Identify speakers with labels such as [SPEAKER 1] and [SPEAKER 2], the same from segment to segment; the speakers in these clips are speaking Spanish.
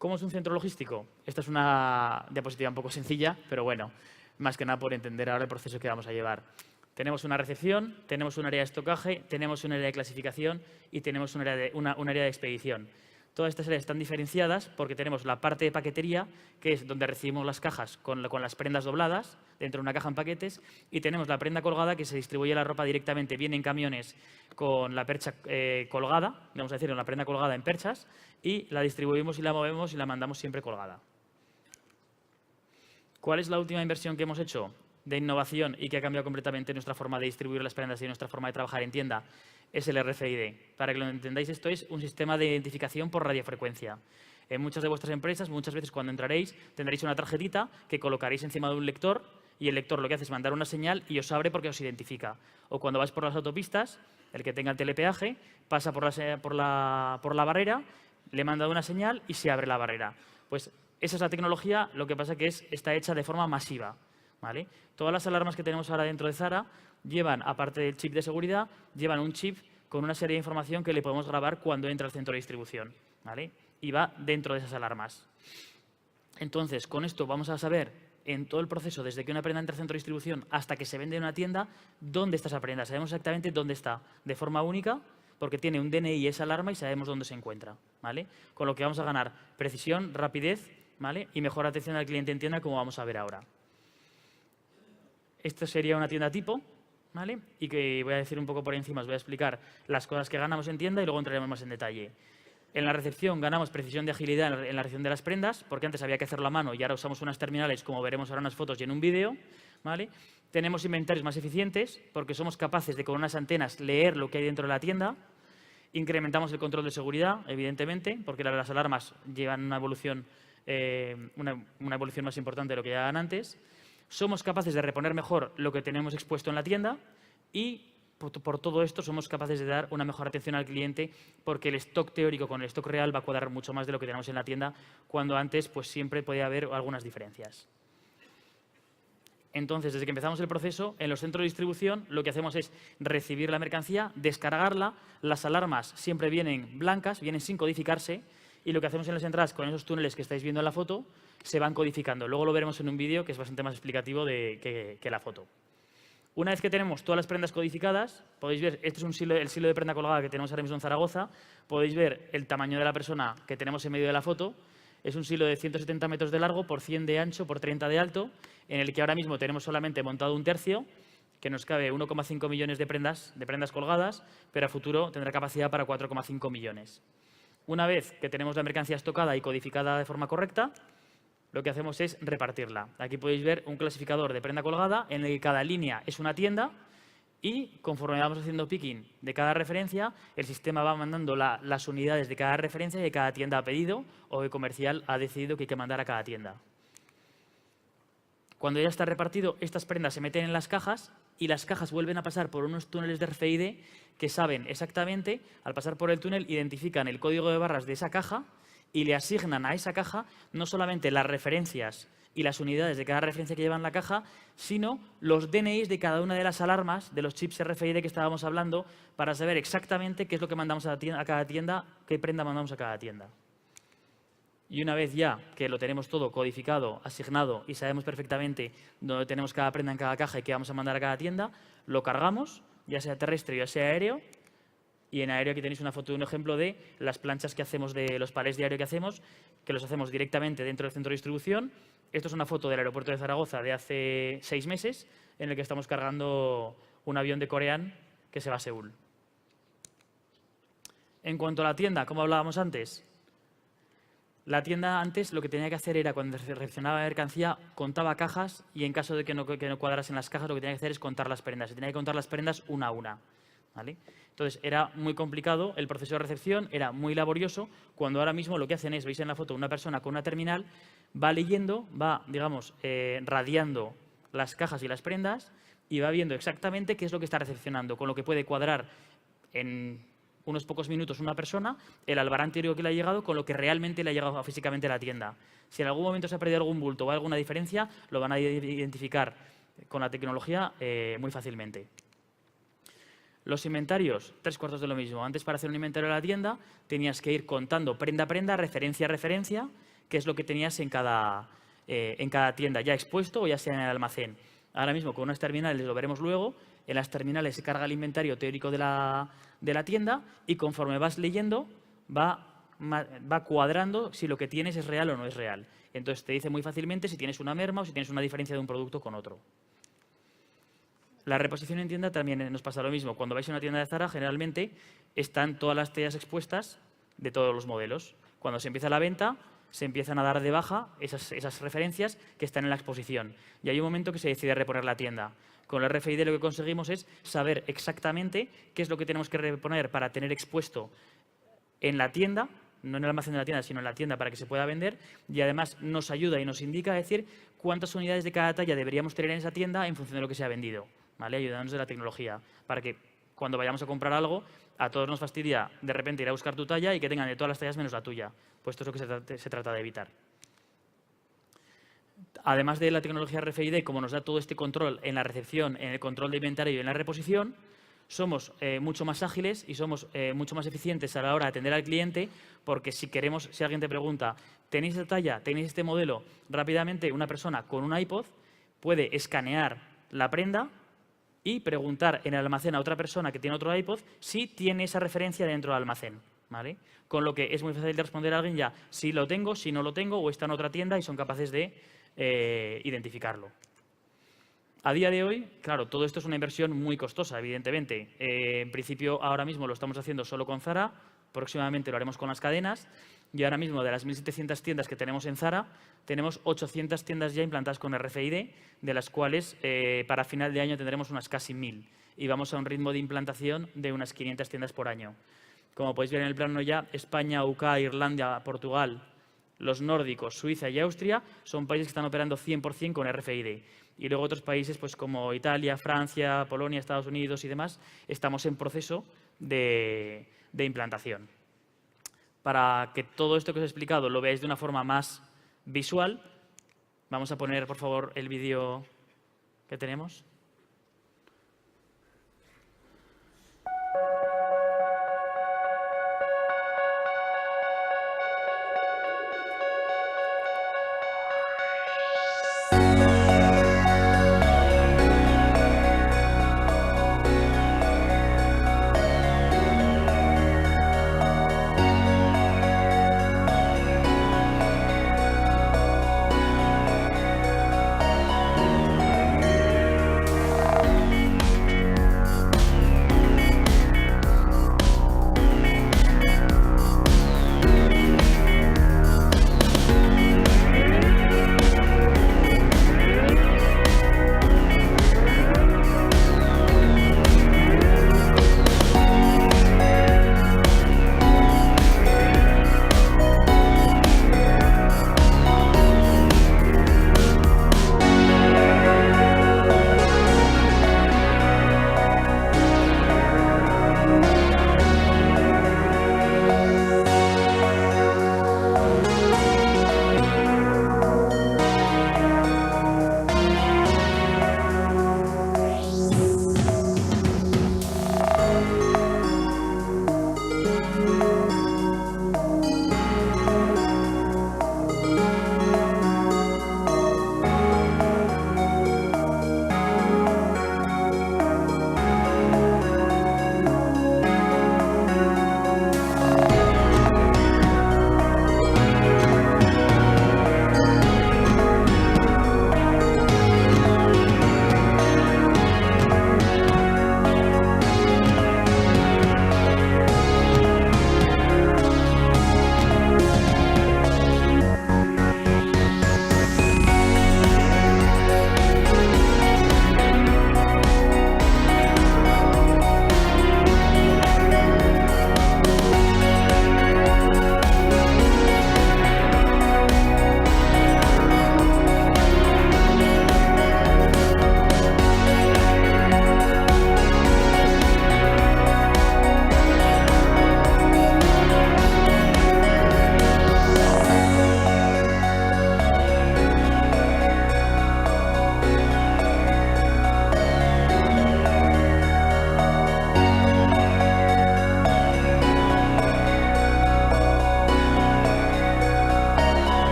[SPEAKER 1] ¿Cómo es un centro logístico? Esta es una diapositiva un poco sencilla, pero bueno, más que nada por entender ahora el proceso que vamos a llevar. Tenemos una recepción, tenemos un área de estocaje, tenemos un área de clasificación y tenemos un área de expedición. Todas estas áreas están diferenciadas porque tenemos la parte de paquetería, que es donde recibimos las cajas con las prendas dobladas dentro de una caja en paquetes, y tenemos la prenda colgada, que se distribuye la ropa directamente, viene en camiones con la percha colgada, vamos a decir, una prenda colgada en perchas, y la distribuimos y la movemos y la mandamos siempre colgada. ¿Cuál es la última inversión que hemos hecho de innovación y que ha cambiado completamente nuestra forma de distribuir las prendas y nuestra forma de trabajar en tienda? Es el RFID. Para que lo entendáis, esto es un sistema de identificación por radiofrecuencia. En muchas de vuestras empresas, muchas veces cuando entraréis, tendréis una tarjetita que colocaréis encima de un lector y el lector lo que hace es mandar una señal y os abre porque os identifica. O cuando vais por las autopistas, el que tenga el telepeaje pasa por la barrera, le manda una señal y se abre la barrera. Pues esa es la tecnología, lo que pasa que está hecha de forma masiva, ¿vale? Todas las alarmas que tenemos ahora dentro de Zara llevan, aparte del chip de seguridad, llevan un chip con una serie de información que le podemos grabar cuando entra al centro de distribución, ¿vale? Y va dentro de esas alarmas. Entonces, con esto vamos a saber en todo el proceso, desde que una prenda entra al centro de distribución hasta que se vende en una tienda, dónde está esa prenda. Sabemos exactamente dónde está, de forma única, porque tiene un DNI esa alarma y sabemos dónde se encuentra, ¿vale? Con lo que vamos a ganar precisión, rapidez, ¿vale? Y mejor atención al cliente en tienda, como vamos a ver ahora. Esto sería una tienda tipo, ¿vale? Y que voy a decir un poco por encima, os voy a explicar las cosas que ganamos en tienda y luego entraremos más en detalle. En la recepción ganamos precisión de agilidad en la recepción de las prendas, porque antes había que hacerlo a mano y ahora usamos unas terminales, como veremos ahora en unas fotos y en un vídeo, ¿vale? Tenemos inventarios más eficientes, porque somos capaces de con unas antenas leer lo que hay dentro de la tienda. Incrementamos el control de seguridad, evidentemente, porque las alarmas llevan una evolución más importante de lo que llevaban antes. Somos capaces de reponer mejor lo que tenemos expuesto en la tienda y por todo esto somos capaces de dar una mejor atención al cliente, porque el stock teórico con el stock real va a cuadrar mucho más de lo que tenemos en la tienda, cuando antes pues siempre podía haber algunas diferencias. Entonces, desde que empezamos el proceso, en los centros de distribución lo que hacemos es recibir la mercancía, descargarla, las alarmas siempre vienen blancas, vienen sin codificarse, y lo que hacemos en las entradas con esos túneles que estáis viendo en la foto se van codificando. Luego lo veremos en un vídeo que es bastante más explicativo que la foto. Una vez que tenemos todas las prendas codificadas, podéis ver, este es el silo de prenda colgada que tenemos ahora mismo en Zaragoza, podéis ver el tamaño de la persona que tenemos en medio de la foto. Es un silo de 170 metros de largo por 100 de ancho por 30 de alto, en el que ahora mismo tenemos solamente montado un tercio, que nos cabe 1,5 millones de prendas colgadas, pero a futuro tendrá capacidad para 4,5 millones. Una vez que tenemos la mercancía estocada y codificada de forma correcta, lo que hacemos es repartirla. Aquí podéis ver un clasificador de prenda colgada en el que cada línea es una tienda y conforme vamos haciendo picking de cada referencia, el sistema va mandando las unidades de cada referencia y de cada tienda ha pedido o el comercial ha decidido que hay que mandar a cada tienda. Cuando ya está repartido, estas prendas se meten en las cajas y las cajas vuelven a pasar por unos túneles de RFID que saben exactamente, al pasar por el túnel, identifican el código de barras de esa caja y le asignan a esa caja no solamente las referencias y las unidades de cada referencia que lleva en la caja, sino los DNIs de cada una de las alarmas de los chips RFID que estábamos hablando, para saber exactamente qué es lo que mandamos a cada tienda, qué prenda mandamos a cada tienda. Y una vez ya que lo tenemos todo codificado, asignado y sabemos perfectamente dónde tenemos cada prenda en cada caja y qué vamos a mandar a cada tienda, lo cargamos, ya sea terrestre o ya sea aéreo. Y en aéreo aquí tenéis una foto de un ejemplo de las planchas que hacemos, de los palés de aéreo que los hacemos directamente dentro del centro de distribución. Esto es una foto del aeropuerto de Zaragoza de hace 6 meses, en el que estamos cargando un avión de Corean que se va a Seúl. En cuanto a la tienda, como hablábamos antes, la tienda antes lo que tenía que hacer era, cuando recepcionaba mercancía, contaba cajas y en caso de que no cuadrasen las cajas, lo que tenía que hacer es contar las prendas. Se tenía que contar las prendas una a una, ¿vale? Entonces, era muy complicado el proceso de recepción, era muy laborioso, cuando ahora mismo lo que hacen es, veis en la foto, una persona con una terminal, va leyendo, va, digamos, radiando las cajas y las prendas y va viendo exactamente qué es lo que está recepcionando, con lo que puede cuadrar en unos pocos minutos una persona el albarán teórico que le ha llegado con lo que realmente le ha llegado físicamente a la tienda. Si en algún momento se ha perdido algún bulto o alguna diferencia, lo van a identificar con la tecnología muy fácilmente. Los inventarios, 3/4 de lo mismo. Antes, para hacer un inventario de la tienda, tenías que ir contando prenda a prenda, referencia a referencia, qué es lo que tenías en cada tienda, ya expuesto o ya sea en el almacén. Ahora mismo con unas terminales, lo veremos luego, en las terminales se carga el inventario teórico de la tienda y conforme vas leyendo va cuadrando si lo que tienes es real o no es real. Entonces te dice muy fácilmente si tienes una merma o si tienes una diferencia de un producto con otro. La reposición en tienda también nos pasa lo mismo. Cuando vais a una tienda de Zara, generalmente están todas las tallas expuestas de todos los modelos. Cuando se empieza la venta, se empiezan a dar de baja esas referencias que están en la exposición. Y hay un momento que se decide reponer la tienda. Con el RFID lo que conseguimos es saber exactamente qué es lo que tenemos que reponer para tener expuesto en la tienda, no en el almacén de la tienda, sino en la tienda para que se pueda vender, y además nos ayuda y nos indica a decir cuántas unidades de cada talla deberíamos tener en esa tienda en función de lo que se ha vendido, ¿vale? Ayudándonos de la tecnología, para que cuando vayamos a comprar algo, a todos nos fastidia de repente ir a buscar tu talla y que tengan de todas las tallas menos la tuya. Pues esto es lo que se trata de evitar. Además de la tecnología RFID, como nos da todo este control en la recepción, en el control de inventario y en la reposición, somos mucho más ágiles y somos mucho más eficientes a la hora de atender al cliente, porque si alguien te pregunta, ¿tenéis esta talla? ¿Tenéis este modelo? Rápidamente una persona con un iPod puede escanear la prenda y preguntar en el almacén a otra persona que tiene otro iPod si tiene esa referencia dentro del almacén, ¿vale? Con lo que es muy fácil de responder a alguien ya si lo tengo, si no lo tengo, o está en otra tienda y son capaces de identificarlo. A día de hoy, claro, todo esto es una inversión muy costosa, evidentemente. En principio, ahora mismo lo estamos haciendo solo con Zara, próximamente lo haremos con las cadenas, y ahora mismo de las 1.700 tiendas que tenemos en Zara, tenemos 800 tiendas ya implantadas con RFID, de las cuales para final de año tendremos unas casi 1.000, y vamos a un ritmo de implantación de unas 500 tiendas por año. Como podéis ver en el plano ya, España, UK, Irlanda, Portugal, los nórdicos, Suiza y Austria son países que están operando 100% con RFID. Y luego otros países pues como Italia, Francia, Polonia, Estados Unidos y demás, estamos en proceso de implantación. Para que todo esto que os he explicado lo veáis de una forma más visual, vamos a poner, por favor, el vídeo que tenemos.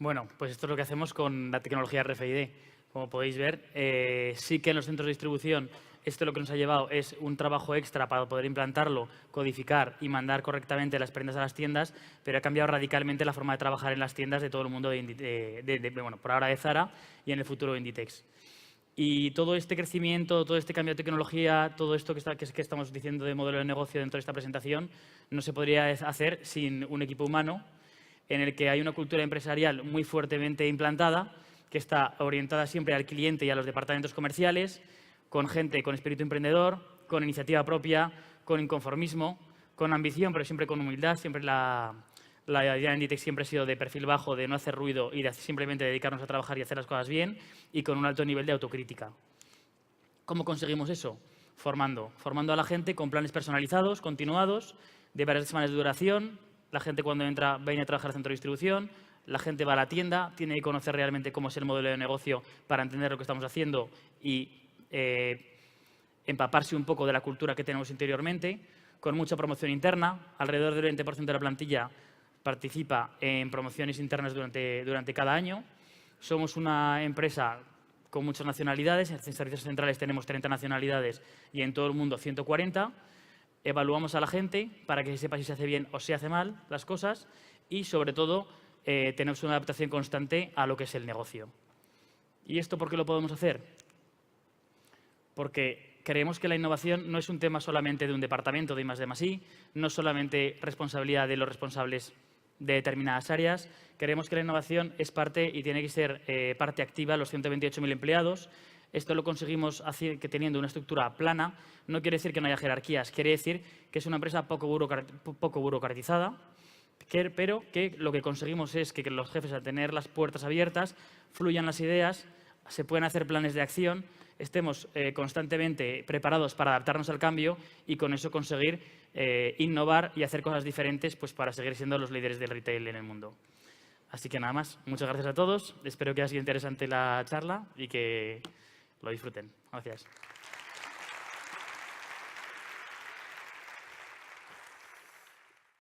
[SPEAKER 1] Bueno, pues esto es lo que hacemos con la tecnología RFID. Como podéis ver, sí que en los centros de distribución esto lo que nos ha llevado es un trabajo extra para poder implantarlo, codificar y mandar correctamente las prendas a las tiendas, pero ha cambiado radicalmente la forma de trabajar en las tiendas de todo el mundo, bueno, por ahora de Zara y en el futuro de Inditex. Y todo este crecimiento, todo este cambio de tecnología, todo esto que estamos diciendo de modelo de negocio dentro de esta presentación, no se podría hacer sin un equipo humano en el que hay una cultura empresarial muy fuertemente implantada, que está orientada siempre al cliente y a los departamentos comerciales, con gente con espíritu emprendedor, con iniciativa propia, con inconformismo, con ambición, pero siempre con humildad. Siempre la idea de Inditex siempre ha sido de perfil bajo, de no hacer ruido y de simplemente dedicarnos a trabajar y hacer las cosas bien, y con un alto nivel de autocrítica. ¿Cómo conseguimos eso? Formando a la gente con planes personalizados, continuados, de varias semanas de duración. La gente cuando entra viene a trabajar al centro de distribución, la gente va a la tienda, tiene que conocer realmente cómo es el modelo de negocio para entender lo que estamos haciendo y empaparse un poco de la cultura que tenemos interiormente, con mucha promoción interna. Alrededor del 20% de la plantilla participa en promociones internas durante cada año. Somos una empresa con muchas nacionalidades. En servicios centrales tenemos 30 nacionalidades y en todo el mundo 140. Evaluamos a la gente para que sepa si se hace bien o se hace mal las cosas y, sobre todo, tenemos una adaptación constante a lo que es el negocio. ¿Y esto por qué lo podemos hacer? Porque creemos que la innovación no es un tema solamente de un departamento de I+D+I, no es solamente responsabilidad de los responsables de determinadas áreas. Creemos que la innovación es parte y tiene que ser parte activa de los 128.000 empleados. Esto lo conseguimos que teniendo una estructura plana. No quiere decir que no haya jerarquías, quiere decir que es una empresa poco burocratizada, pero que lo que conseguimos es que los jefes, al tener las puertas abiertas, fluyan las ideas, se pueden hacer planes de acción, estemos constantemente preparados para adaptarnos al cambio y con eso conseguir innovar y hacer cosas diferentes, pues, para seguir siendo los líderes del retail en el mundo. Así que nada más. Muchas gracias a todos. Espero que haya sido interesante la charla y que lo disfruten. Gracias.